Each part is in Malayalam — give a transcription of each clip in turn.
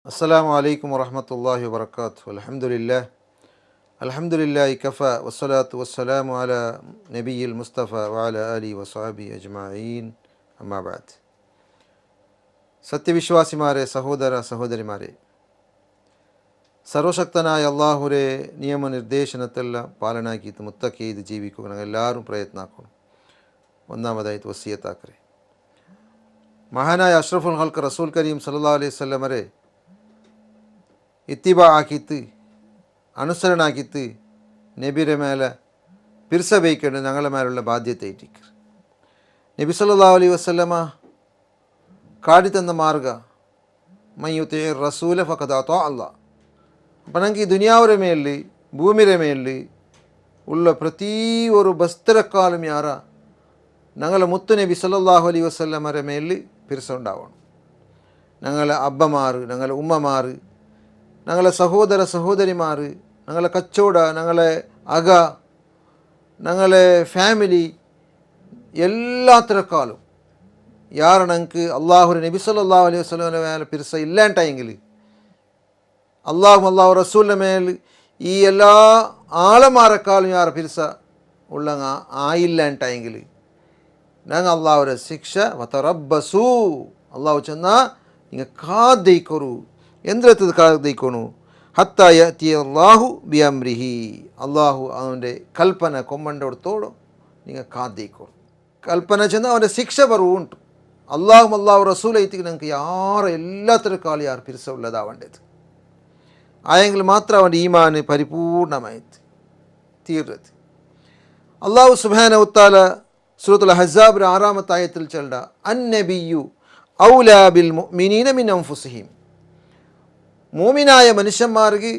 അസ്സലാമു അലൈക്കും വറഹ്മത്തുള്ളാഹി വബറകാതുഹു. അൽഹംദുലില്ലാഹി കഫ വസ്സലാത്തു വസ്സലാമു അലാ നബിയിൽ മുസ്തഫ വഅലാ ആലിഹി വസ്വഹ്ബിഹി അജ്മഈൻ. അമ്മാ ബഅദ്. സത്യവിശ്വാസിമാരെ, സഹോദര സഹോദരിമാരെ, സർവശക്തനായ അള്ളാഹുരെ നിയമനിർദ്ദേശനത്തെല്ലാം പാലനാക്കിയിട്ട് മുത്തക്കിയത് ജീവിക്കുക എല്ലാവരും പ്രയത്നാക്കണം. ഒന്നാമതായിട്ട് വസിയത്താക്കരെ. മഹാനായ അഷ്റഫുൽ ഖൽഖ് റസൂൽ കരീം സല്ലല്ലാഹു അലൈഹി വസല്ലമരെ ഇത്തിബാ ആക്കിയിട്ട് അനുസരണാക്കിയിട്ട് നബിയുടെ മേലെ പിർസ വയ്ക്കേണ്ടത് ഞങ്ങളുടെ മേലുള്ള ബാധ്യതയായിട്ടിരിക്കും. നബി സല്ലല്ലാഹു അലൈഹി വസല്ലമ കാട്ടിത്തന്ന മാർഗ മയ്യുത്തി റസൂല ഫഖദ് അതാ അല്ലാഹ്. അപ്പം ഞങ്ങൾക്ക് ഈ ദുനിയാവിൻ്റെ മേലിൽ ഭൂമിയുടെ മേലിൽ ഉള്ള പ്രതി ഒരു ബസ്തരക്കാലം യാറ ഞങ്ങളെ മുത്തു നബി സല്ലല്ലാഹു അലൈഹി വസല്ലമരെ മേലിൽ പിർസ ഉണ്ടാവണം. ഞങ്ങളെ അബ്ബമാർ, ഞങ്ങളെ ഉമ്മമാർ, ഞങ്ങളെ സഹോദര സഹോദരിമാർ, ഞങ്ങളെ കച്ചവട, ഞങ്ങളെ അക, ഞങ്ങളെ ഫാമിലി എല്ലാത്തരക്കാലും യാർ ഞങ്ങൾക്ക് അള്ളാഹു നബി സല്ലല്ലാഹു അലൈഹി വസല്ലമയുടെ മേലെ പിർസ ഇല്ലാണ്ടായെങ്കിൽ, അള്ളാഹു റസൂലിൻ്റെ മേൽ ഈ എല്ലാ ആളമാരെക്കാളും യാർ പിർസ ഉള്ള ആയില്ലാണ്ടായെങ്കിൽ ഞങ്ങൾ അള്ളാഹുടെ ശിക്ഷ വതറബ്ബസൂ, അള്ളാഹു ചെന്നാൽ നിങ്ങൾ കാതയ്ക്കൊരു എന്തിനത്തത് കാതയ്ക്കൊണു ഹത്താ യഅതി അല്ലാഹു ബി അംരിഹി, അള്ളാഹു അവൻ്റെ കൽപ്പന കൊമ്മണ്ടോടത്തോളം നിങ്ങൾ കാതയ്ക്കൊണു. കൽപ്പന ചെന്നാൽ അവൻ്റെ ശിക്ഷ പറവുണ്ട്. അള്ളാഹു റസൂലായിട്ട് ഞങ്ങൾക്ക് യാറെ എല്ലാത്തരക്കാളും യാർ പിർസ ഉള്ളതാവേണ്ടത് ആയെങ്കിൽ മാത്രം അവൻ്റെ ഈമാന് പരിപൂർണമായിട്ട് തീർന്നത്. അള്ളാഹു സുബ്ഹാനഹു വതആല സൂറത്തുൽ അഹ്സാബ് 6-ാമത്തെ ആയത്തിൽ ചൊല്ല അന്നബിയു ഔലാ ബിൽ മുഅ്മിനീന മിൻ അൻഫുസിഹിം, മൂമിനായ മനുഷ്യന്മാർക്ക്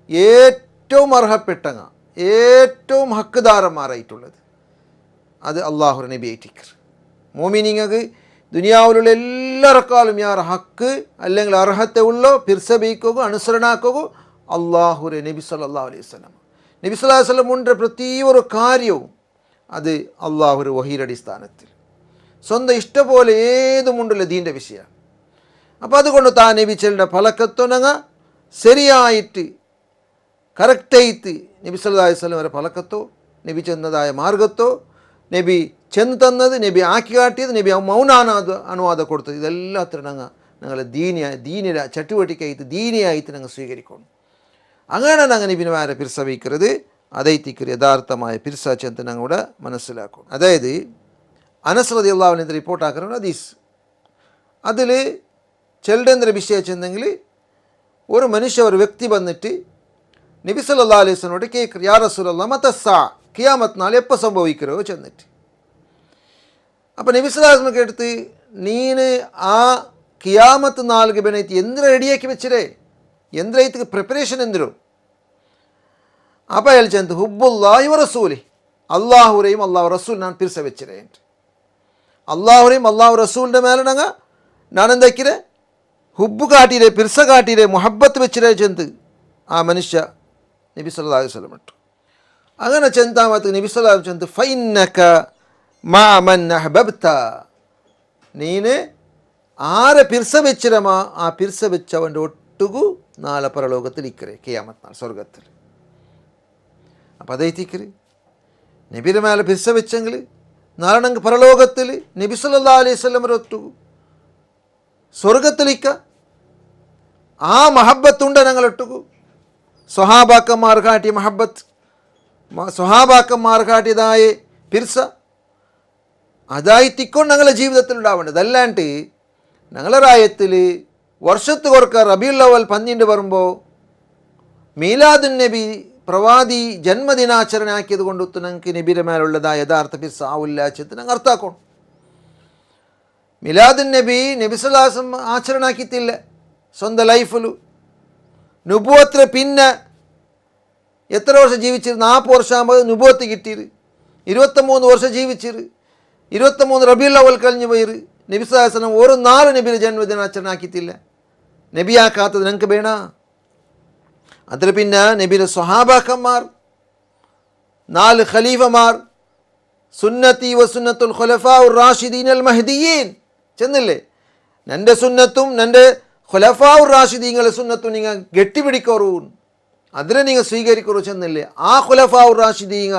ഏറ്റവും അർഹപ്പെട്ടങ്ങ ഏറ്റവും ഹക്കുദാരന്മാരായിട്ടുള്ളത് അത് അള്ളാഹു നബി ആയിട്ടിക്കർ. മൂമിനിങ്ങൾക്ക് ദുനിയാവിലുള്ള എല്ലാവർക്കാളും യാർ ഹക്ക് അല്ലെങ്കിൽ അർഹത്തെ ഉള്ളോ പിർസ ബീക്കുകയോ അനുസരണാക്കുകയോ അള്ളാഹുരെ നബി സല്ലല്ലാഹു അലൈഹി വസല്ലം. നബി സല്ലല്ലാഹു അലൈഹി വസല്ലം ഉണ്ട് പ്രതി ഒരു കാര്യവും അത് അള്ളാഹുരു വഹീയുടെ അടിസ്ഥാനത്തിൽ സ്വന്തം ഇഷ്ടപോലെ ഏതുമുണ്ടല്ലോ ദീൻ്റെ വിഷയമാണ്. അപ്പോൾ അതുകൊണ്ട് താൻ നബി ചെല്ലുന്ന ഫലക്കത്തൊനങ്ങ ശരിയായിട്ട് കറക്റ്റായിട്ട് നബി സല്ലല്ലാഹു അലൈഹി വസല്ലം വരെ ഫലക്കത്തോ നബി ചെന്നതായ മാർഗത്തോ നബി ചെന്ന് തന്നത് നബി ആക്കി കാട്ടിയത് നബി അനുവാദം കൊടുത്തത് ഇതെല്ലാത്തിനും ഞങ്ങൾ ദീനിയുടെ ചട്ടുവട്ടിക്കായിട്ട് ദീനിയായിട്ട് ഞങ്ങൾ സ്വീകരിക്കണം. അങ്ങനെ ഞങ്ങൾ നബിമാരെ പിർസ വയ്ക്കരുത്. അതൈത്തിക്കർ യഥാർത്ഥമായ പിർസ ചെന്ന് ഞങ്ങളുടെ മനസ്സിലാക്കും. അതായത് അനസ് റളിയല്ലാഹു അൻഹു റിപ്പോർട്ടാക്കുന്ന ഹദീസ് അതിൽ ചെല്ലുന്ന വിഷയം ചെന്നെങ്കിൽ ഒരു മനുഷ്യ ഒരു വ്യക്തി വന്നിട്ട് നബി സല്ലല്ലാഹു അലൈഹി വസല്ലമയോട് കേൾക്കുക, യാ റസൂലല്ലാഹ് മതസ്സാ, ഖിയാമത്ത് നാൾ എപ്പോൾ സംഭവിക്കരോ ചെന്നിട്ട്. അപ്പോൾ നബി സല്ലല്ലാഹു അലൈഹി വസല്ലം കേട്ട് നീന് ആ ഖിയാമത്ത് നാൾക്ക് ബനൈത്ത് എന്തിനാ റെഡിയാക്കി വെച്ചിരേ, എന്തിനായിട്ട് പ്രിപ്പറേഷൻ എന്തിനോ. അപ്പോൾ അയാൾ ചെന്ന് ഹുബ്ബുല്ലാഹി വ റസൂലി, അള്ളാഹുരെയും അള്ളാഹു റസൂൽ ഞാൻ പിർസ വെച്ചിരേ, അള്ളാഹുരെയും അള്ളാഹു റസൂലിൻ്റെ മേലെ ഞാൻ എന്താക്കിരേ ഹുബ്ബ് കാട്ടിരേ, പിർസ കാട്ടിരേ, മുഹബത്ത് വെച്ചിരേ ചെന്ത് ആ മനുഷ്യ നബി സല്ലല്ലാഹു അലൈഹി വസല്ലം ഇട്ടു. അങ്ങനെ ചെന്താമത്ത് നബി സല്ലല്ലാഹു അലൈഹി വസല്ലം ചെന്ത് ഫൈന്നക മാ മൻ അഹ്ബബ്ത, നീന് ആരെ പിർസ വെച്ചിരമാ ആ പിർസ വെച്ചവൻ്റെ ഒട്ടുകു നാളെ പരലോകത്തിൽ ഇക്കരെ ഖിയാമത്ത് നാൾ സ്വർഗത്തിൽ. അപ്പം അതേത്തിക്കര് നബിയുടെ മേലെ പിർസ വെച്ചെങ്കിൽ നാളെ ഞങ്ങൾക്ക് പരലോകത്തിൽ നബി സല്ലല്ലാഹു അലൈഹി വസല്ലം ഒട്ടുകു സ്വർഗത്തിലിക്ക ആ മഹബത്തുണ്ട് ഞങ്ങൾ ഒട്ടുകു. സ്വഹാബാക്കന്മാർ കാട്ടിയ മഹബത്ത്, സ്വഹാബാക്കന്മാർ കാട്ടിയതായ പിർസ അതായിത്തിക്കൊണ്ട് ഞങ്ങളുടെ ജീവിതത്തിൽ ഉണ്ടാവേണ്ടത്. അല്ലാണ്ട് ഞങ്ങളുടെ റായത്തിൽ വർഷത്ത് കുറക്ക റബീഉൽ അവ്വൽ 12 വരുമ്പോൾ മീലാദുൻ നബി പ്രവാദി ജന്മദിനാചരണ ആക്കിയത് കൊണ്ടൊത്ത് ഞങ്ങൾക്ക് നബിയുടെ മേലുള്ളതായ യഥാർത്ഥ പിർസ ആവില്ലാച്ചത് ഞങ്ങൾ അർത്ഥാക്കണം. മിലാദുൻ നബി നബി സല്ലല്ലാഹു അലൈഹി വസല്ലം ആചരണ ആക്കിയിട്ടില്ല സ്വന്തം ലൈഫിൽ. നുബുവത്തിൽ പിന്നെ എത്ര വർഷം ജീവിച്ചിരുന്നു? 40 വർഷമാകുമ്പോൾ നുബുവത്ത് കിട്ടിയത്. 23 വർഷം ജീവിച്ചിര്, 23 റബീഉൽ അവ്വൽ കഴിഞ്ഞു പോയിര്. നബി സല്ലല്ലാഹു അലൈഹി വസല്ലം ഒരു നാല് നബിയുടെ ജന്മദിനാചരണ ആക്കിയിട്ടില്ല. നബിയാക്കാത്തത് ഞങ്ങൾക്ക് വേണ. അതിൽ പിന്നെ നബിയുടെ സ്വഹാബാക്കന്മാർ, 4 ഖലീഫമാർ, സുന്നത്തി വ സുന്നത്തുൽ ഖുലഫാഉർ റാഷിദീൻ അൽ മഹ്ദിയീൻ ചെന്നില്ലേ? എൻ്റെ സുന്നത്തും എൻ്റെ ഖുലഫാഉ റാഷിദീങ്ങളെ സുന്നത്തു നിങ്ങൾ ഗെട്ടിപ്പിടിക്കറൂ, അതിനെ നിങ്ങൾ സ്വീകരിക്കറൂ ചെന്നില്ലേ. ആ ഖുലഫാഉ റാഷിദീങ്ങ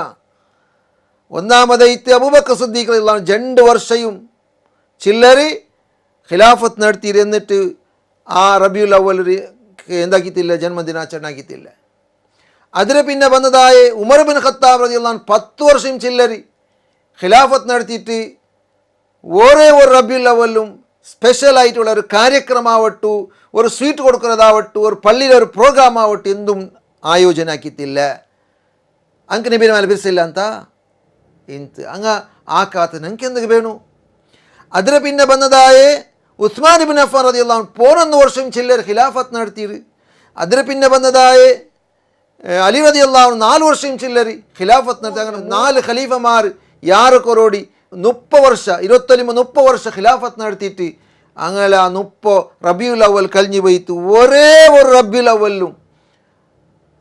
ഒന്നാമതായിട്ട് അബൂബക്കർ സിദ്ദീഖ് റളിയല്ലാഹു അൻഹു 2 വർഷവും ചില്ലറി ഖിലാഫത്ത് നടത്തിയിരുന്നിട്ട് ആ റബിയുൽ അവ്വൽ എന്താക്കിയിട്ടില്ല, ജന്മദിനാചരണ ആക്കിയിട്ടില്ല. അതിന് പിന്നെ വന്നതായ ഉമർ ബിൻ ഖത്താബ് റളിയല്ലാഹു അൻഹു 10 വർഷം ചില്ലറി ഖിലാഫത്ത് നടത്തിയിട്ട് ഓരോ ഒരു റബിയുൽ അവ്വലും സ്പെഷ്യലായിട്ടുള്ള ഒരു കാര്യക്രമമാവട്ടു, ഒരു സ്വീറ്റ് കൊടുക്കുന്നതാവട്ടു, ഒരു പള്ളിയിലെ ഒരു പ്രോഗ്രാം ആവട്ടെ, എന്തും ആയോജനാക്കിയിട്ടില്ല. ಅಂಕ ನಬಿ ಮೇಲೆ ಬಿರಿಸಿಲ್ಲ ಅಂತ ಇಂತ ಹಂಗ ಆಕಾತ ನಂಗೆ ಎಂದಕ್ಕೆ ಬೇಣು. ಅದರ ಪಿನ್ನ ಬಂದದಾಯೇ ഉസ്മാൻ ഇബ്നു അഫ്ഫാൻ റളിയല്ലാഹു അൻഹു 11 വർഷം ചില്ലർ ഖിലാഫത്ത് നടത്തിയത്. അതിന് പിന്നെ വന്നതായേ അലി റളിയല്ലാഹു അൻഹു 4 വർഷം ചില്ലറി ഖിലാഫത്ത് നടത്തി. അങ്ങനെ 4 ഖലീഫമാർ 6 കൊറോടി 30 വർഷ 30 വർഷ ഖിലാഫത്ത് നടത്തിയിട്ട് അങ്ങനെ ആ 30 റബിയുൽ അവൽ കഴിഞ്ഞു പോയിട്ട് ഒരേ ഒരു റബിയുൽ അവലും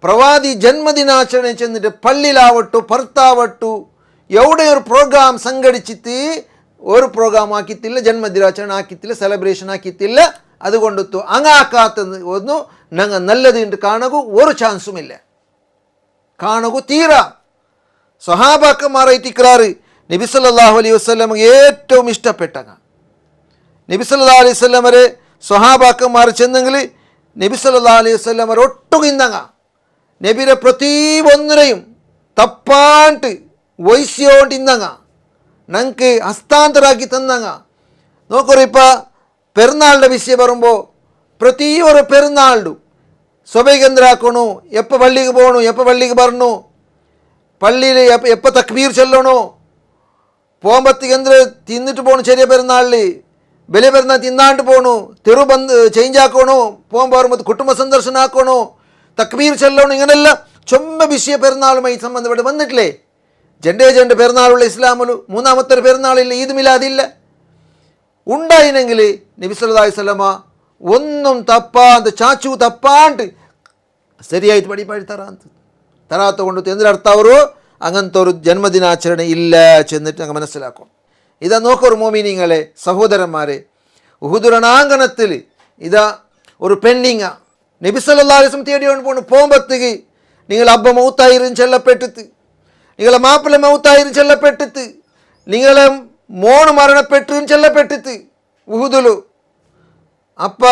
പ്രവാദി ജന്മദിനാചരണ ചെന്നിട്ട് പള്ളിയിലാവട്ടു പുറത്താവട്ടു എവിടെ ഒരു പ്രോഗ്രാം സംഘടിച്ചിട്ട് ഒരു പ്രോഗ്രാം ആക്കിത്തില്ല, ജന്മദിനാചരണ ആക്കിത്തില്ല, സെലിബ്രേഷൻ ആക്കിത്തില്ല. അതുകൊണ്ടു അങ്ങാക്കാത്തത് ഒന്നും ഞങ്ങൾ നല്ലതുണ്ട് കാണുക ഒരു ചാൻസുമില്ല, കാണുക തീര. സ്വഹാബാക്കന്മാരായിട്ട് ഇക്രാറ് നബി സല്ലല്ലാഹു അലൈഹി വസല്ലം ഏറ്റവും ഇഷ്ടപ്പെട്ട നബി സല്ലല്ലാഹു അലൈഹി വസല്ലം വരെ സ്വഹാബാക്കന്മാർ ചെന്നെങ്കിൽ നബി സല്ലല്ലാഹു അലൈഹി വസല്ലം ഒട്ടും ഇന്നങ്ങ നബിയുടെ പ്രതി ഒന്നിനെയും തപ്പാണ്ട് വൈസ്യോണ്ട് ഇന്നങ്ങ ഞങ്ങൾക്ക് ഹസ്താന്തരാക്കി തന്നങ്ങ. നോക്കൂ, ഇപ്പോൾ പെരുന്നാളിൻ്റെ വിഷയം വരുമ്പോൾ പ്രതി ഒരു പെരുന്നാളും സ്വബൈകേന്ദ്രാക്കണു, എപ്പോൾ പള്ളിക്ക് പോകണു, എപ്പോൾ പള്ളിക്ക് വരണു, പള്ളിയിൽ എപ്പോൾ തക്ബീർ ചൊല്ലണു, പോകുമ്പത്തേക്കെന്ത് തിന്നിട്ട് പോകണു, ചെറിയ പെരുന്നാളിൽ വലിയ പെരുന്നാൾ തിന്നാണ്ട് പോകണു, ചേഞ്ച് ആക്കണു, പോകുമ്പോൾ വരുമ്പോൾ കുടുംബ സന്ദർശനം ആക്കണു, തക്ബീർ ചൊല്ലണു, ഇങ്ങനെയെല്ലാം ചൊമ്മ വിഷയ പെരുന്നാളുമായി സംബന്ധപ്പെട്ട് വന്നിട്ടില്ലേ. ജണ്ട് പെരുന്നാളുള്ള ഇസ്ലാമിൽ മൂന്നാമത്തെ പെരുന്നാളില്ല, ഈദ് മിലാദില്ല. ഉണ്ടായിനെങ്കിൽ നബി സല്ലല്ലാഹു അലൈഹി വസല്ലമ ഒന്നും തപ്പാണ്ട് ചാച്ചു തപ്പാണ്ട് ശരിയായിട്ട് പഠിപ്പാടി തരാത്ത കൊണ്ട് എന്തിനർത്ഥം ಅವರು അങ്ങനത്തെ ഒരു ജന്മദിനാചരണ ഇല്ല ചെന്നിട്ട് അങ്ങ് മനസ്സിലാക്കും. ഇതാ നോക്കൊരു മോമിനിങ്ങളെ സഹോദരന്മാരെ, ഉഹുദ് രണാങ്കണത്തിൽ ഇതാ ഒരു പെണ്ണിങ്ങ നബി സല്ലല്ലാഹു അലൈഹി വസല്ലം തേടിയോണ്ട് പോകുമ്പോഴത്തേക്ക് നിങ്ങൾ അബ്ബ മൗത്തായിരും ചെല്ലപ്പെട്ടിട്ട്, നിങ്ങളെ മാപ്പിള മൗത്തായിരും ചെല്ലപ്പെട്ടിട്ട്, നിങ്ങളെ മോണ് മരണപ്പെട്ടും ചെല്ലപ്പെട്ടിട്ട് ഉഹുദുലു. അപ്പ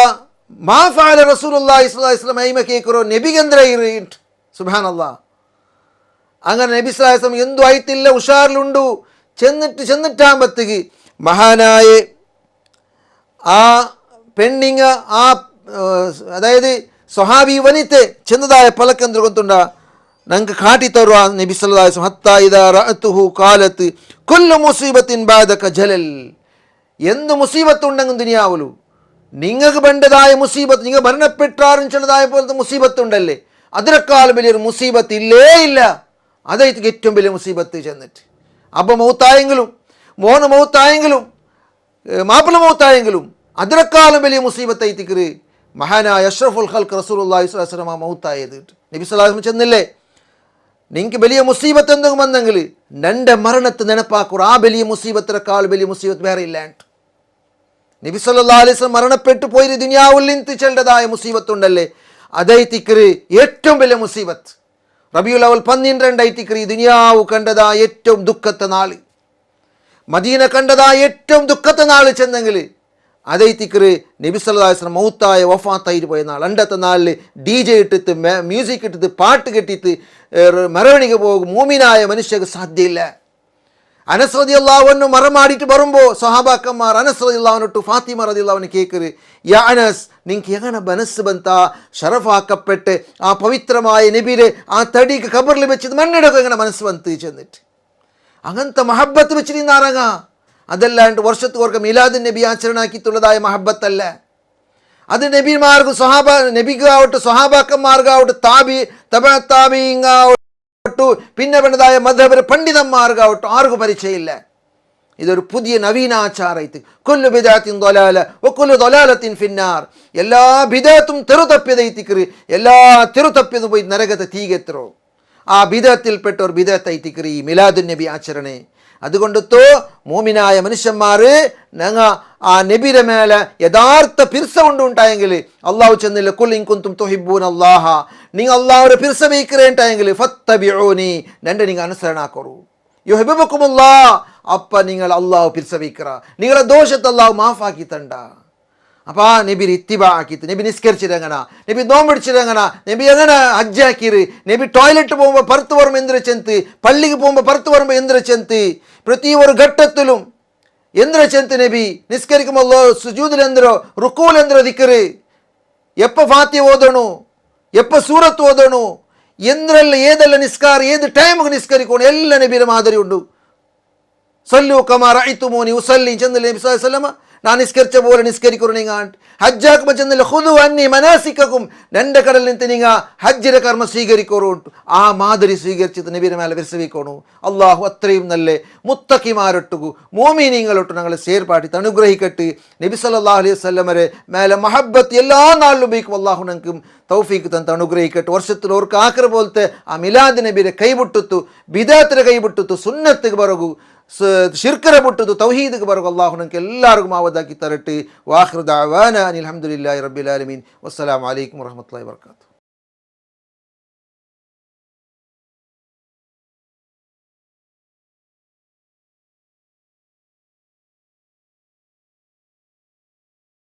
മാ ഫഅല റസൂലുള്ളാഹി സ്വല്ലല്ലാഹു അലൈഹി വസല്ലം ഐമ കേക്കറോ നബിഗന്ദ്രയിട്ട് സുബ്ഹാനല്ലാഹ്. അങ്ങനെ നബി സ്വല്ലല്ലാഹു അലൈഹി വസല്ലം എന്തു ആയിട്ടില്ല, ഉഷാറിലുണ്ടു. ചെന്നിട്ടാകുമ്പത്തേക്ക് മഹാനായ ആ പെണ്ണിങ്ങ ആ അതായത് സ്വഹാബി വനിത്തെ ചെന്നതായ പലക്കെന്ത് കൊണ്ടുണ്ട ഞങ്ങൾക്ക് കാട്ടിത്തരുക നബി സല്ലല്ലാഹു അലൈഹി വസല്ലം. ഹത്താ ഇദാ റഅതുഹു ഖാലത്ത് കുല്ലു മുസീബത്തിൻ ബഅദക ജലൽ. എന്ത് മുസീബത്തുണ്ടെങ്കിൽ ദുനിയാവുലു നിങ്ങൾക്ക് വേണ്ടതായ മുസീബത്ത്, നിങ്ങൾ മരണപ്പെട്ടാറും ചിലതായ പോലത്തെ മുസീബത്തുണ്ടല്ലേ, അതിനേക്കാൾ വലിയൊരു മുസീബത്ത് ഇല്ലേ ഇല്ല. അതായിട്ട് ഏറ്റവും വലിയ മുസീബത്ത് ചെന്നിട്ട് അബ്ബ മൗത്തായെങ്കിലും മോന് മൗത്തായെങ്കിലും മാപ്പിള മൗത്തായെങ്കിലും അതിനേക്കാളും വലിയ മുസീബത്തായിത്തിക്കറ് മഹാനായ അഷ്റഫുൽ ഖൽഖ് റസൂലുള്ളാഹി സ്വല്ലല്ലാഹു അലൈഹി വസല്ലം മൗത്തായത്. നബി സല്ലല്ലാഹു അലൈഹി വസല്ലം ചെന്നില്ലേ, നിങ്ങൾക്ക് വലിയ മുസീബത്ത് എന്തെങ്കിലും വന്നെങ്കിൽ എൻ്റെ മരണത്തെ നെനപ്പാക്കൂർ, ആ വലിയ മുസീബത്തിനേക്കാൾ വലിയ മുസീബത്ത് വേറെ ഇല്ല. നബി സല്ലല്ലാഹു അലൈഹി വസല്ലം മരണപ്പെട്ടു പോയി ദുനിയാവിൽ നിന്ന് ചെല്ലതായ മുസീബത്തുണ്ടല്ലേ, അതായിത്തിക്കറ് ഏറ്റവും വലിയ മുസീബത്ത്. റബിയുൽ അവൽ 12 ദുനിയാവ് കണ്ടതായ ഏറ്റവും ദുഃഖത്തെ നാള്, മദീന കണ്ടതായ ഏറ്റവും ദുഃഖത്തെ നാള് ചെന്നെങ്കിൽ അതൈത്തിക്കറ് നബി സല്ലല്ലാഹു അലൈഹി വസല്ലം മൗത്തായ വഫാത്തായിട്ട് പോയ നാൾ. അണ്ടത്തെ നാളിൽ DJ ഇട്ടിട്ട് മ്യൂസിക് ഇട്ടിട്ട് പാട്ട് കെട്ടിയിട്ട് മരവണിക്ക് പോകും മൂമിനായ മനുഷ്യർക്ക് സാധ്യമില്ല. അനസ് റളിയല്ലാഹു അൻഹു മറമാടിയിട്ട് വരുമ്പോൾ സ്വഹാബാക്കന്മാർ അനസ് റളിയല്ലാഹു അൻഹു ഫാത്തിമ റളിയല്ലാഹു അൻഹു കേൾക്കറ്, യാ അനസ് നിങ്ങൾക്ക് എങ്ങനെ മനസ്സ് ബന്ത ഷറഫാക്കപ്പെട്ട് ആ പവിത്രമായ നബിയുടെ ആ തടിക്ക് ഖബറിൽ വെച്ചത് മണ്ണിടൊക്കെ എങ്ങനെ മനസ്സ് ബന്ത് ചെന്നിട്ട് അങ്ങനത്തെ മഹബത്ത് വെച്ചിട്ട് ഇന്നറങ്ങ. അതല്ലാണ്ട് വർഷത്തോർക്ക് മീലാദുൻ നബി ആചരണാക്കിയിട്ടുള്ളതായ മഹബത്തല്ല. അത് നബിമാർക്ക് നബിക്കാവട്ടെ സ്വഹാബാക്കന്മാർക്കാവട്ടെ താബിഈങ്ങാവട്ടെ പിന്നെ വേണ്ടതായ മദ്ഹബ് പണ്ഡിതന്മാർക്കാവട്ടെ ആർക്കും പരിചയമില്ല. ഇതൊരു പുതിയ നവീനാചാരത്ത് കുല്ലു ബിദഅത്തിൻ ദലാല വകുല്ലു ദലാലത്തിൻ ഫിന്നാർ. എല്ലാ ബിദഅത്തും തെറുതപ്പിയതൈത്തിക്കറ്, എല്ലാ തെറുതപ്പിയതും പോയി നരകത്തെ തീകെത്രോ. ആ ബിദഅത്തിൽപ്പെട്ട ഒരു ബിദഅത്തൈത്തിക്കറ് ഈ മിലാദുൻ നബി ആചരണേ. അതുകൊണ്ടത്തോ മോമിനായ മനുഷ്യന്മാർ ഞങ്ങൾ ആ നബിയുടെ മേലെ യഥാർത്ഥ പിർസ കൊണ്ടുണ്ടായെങ്കിൽ അള്ളാഹു ചെന്നില്ല കുൽ ഇൻ കുന്തും തുഹിബ്ബൂന അല്ലാഹ, നിങ്ങൾ അള്ളാഹുടെ പിർസ വയ്க்கிறേണ്ടായെങ്കിൽ ഫത്തബിഊനി, എൻ്റെ നിങ്ങൾ അനുസരണാക്കറു യുഹിബ്ബുക്കുമുല്ലാഹ്, അപ്പം നിങ്ങൾ അള്ളാഹു പിർസ വയ്ക്കറ, നിങ്ങളെ ദോഷത്തെ അള്ളാഹു മാഫാക്കി തണ്ട. അപ്പം ആ നബി ഇത്തിബാ ആക്കിത്ത്, നബി നിസ്കരിച്ചിട്ടെങ്ങനെ, നബി നോമ്പടിച്ചിട്ടെങ്ങനെ, നബി എങ്ങനെ ഹജ്ജാക്കിര്, നബി ടോയ്ലറ്റ് പോകുമ്പോൾ പുറത്ത് വരുമ്പോൾ എന്തിനു ചെന്ത്, പള്ളിക്ക് പോകുമ്പോൾ പുറത്ത് വരുമ്പോൾ എന്തിനു ചെന്ത്, പ്രതി ഒരു ഘട്ടത്തിലും എന്തിനു ചെന്ത് നബി നിസ്കരിക്കുമ്പോൾ സുജൂദിൽ എന്തരോ റുക്കൂൽ എന്തരോ ദിക്കറ്, എപ്പോൾ ഫാത്തിഹ ഓതണു, എപ്പോൾ സൂറത്ത് ഓതണു, എന്തിനെല്ലാം ഏതെല്ലാം നിസ്കാരം ഏത് ടൈമിಗೆ നിസ്കരിക്കണം, എല്ലാ നബിയുടെ മാതിരി ഉണ്ട്. സല്ലു കമാ റഅയ്തുമൂനി ഉസല്ലി ചെന്നില്ല നബി സല്ലല്ലാഹു അലൈഹി വസല്ലം, ഞാൻ നിസ്കരിച്ച പോലെ നിസ്കരിക്കുന്നു. നിങ്ങൾ ഹജ്ജാക്കുമ്പോൾ ചെന്നില്ല ഖുദു അന്നി മനാസിക്കക്കും, എൻ്റെ കടലിൽ നിന്ന് നിങ്ങൾ ഹജ്ജിൻ്റെ കർമ്മ സ്വീകരിക്കൂ. ആ മാതിരി സ്വീകരിച്ചത് നബിയുടെ മേലെ വിശ്വസിക്കണു. അള്ളാഹു അത്രയും നല്ല മുത്തക്കിമാരൊട്ടുകു മോമിനീങ്ങളൊട്ടു ഞങ്ങളെ സേർപ്പാട്ടി അനുഗ്രഹിക്കട്ട്. നബി സല്ലല്ലാഹു അലൈഹി വസല്ലമരെ മേലെ മഹബത്ത് എല്ലാ നാളിലും ഉപയോഗിക്കും. അള്ളാഹു ഞങ്ങൾക്കും തൗഫീക്ക് തന്ന് അനുഗ്രഹിക്കട്ടെ. വർഷത്തിൽ ഓർക്ക് ആഖിർ പോലത്തെ ആ മിലാദ് നബിയുടെ കൈവിട്ടുത്തു, ബിദാത്തിൻ്റെ കൈവിട്ടുത്തു, സുന്നത്തിക്ക് പറകു, ಶಿರ್ಕರ ಬಿಟ್ಟದು ತೌಹೀದ್ಗೆ ಬರೋ ಅಲ್ಲಾಹು ನಮಗೆ ಎಲ್ಲರಿಗೂ ಮಾವದಾಕಿ ತರಟ್ಟಿ. ವಾಖಿರು ದಅವಾನಾ ಅನಿಲ್ ಹಮ್ದುಲಿಲ್ಲಾಹಿ ರಬ್ಬಿಲ್ ಆಲಮೀನ್. ವಸ್ಸಲಾಮು ಅಲೈಕುಂ ವರಹ್ಮತುಲ್ಲಾಹಿ ವಬರಕಾತುಹು.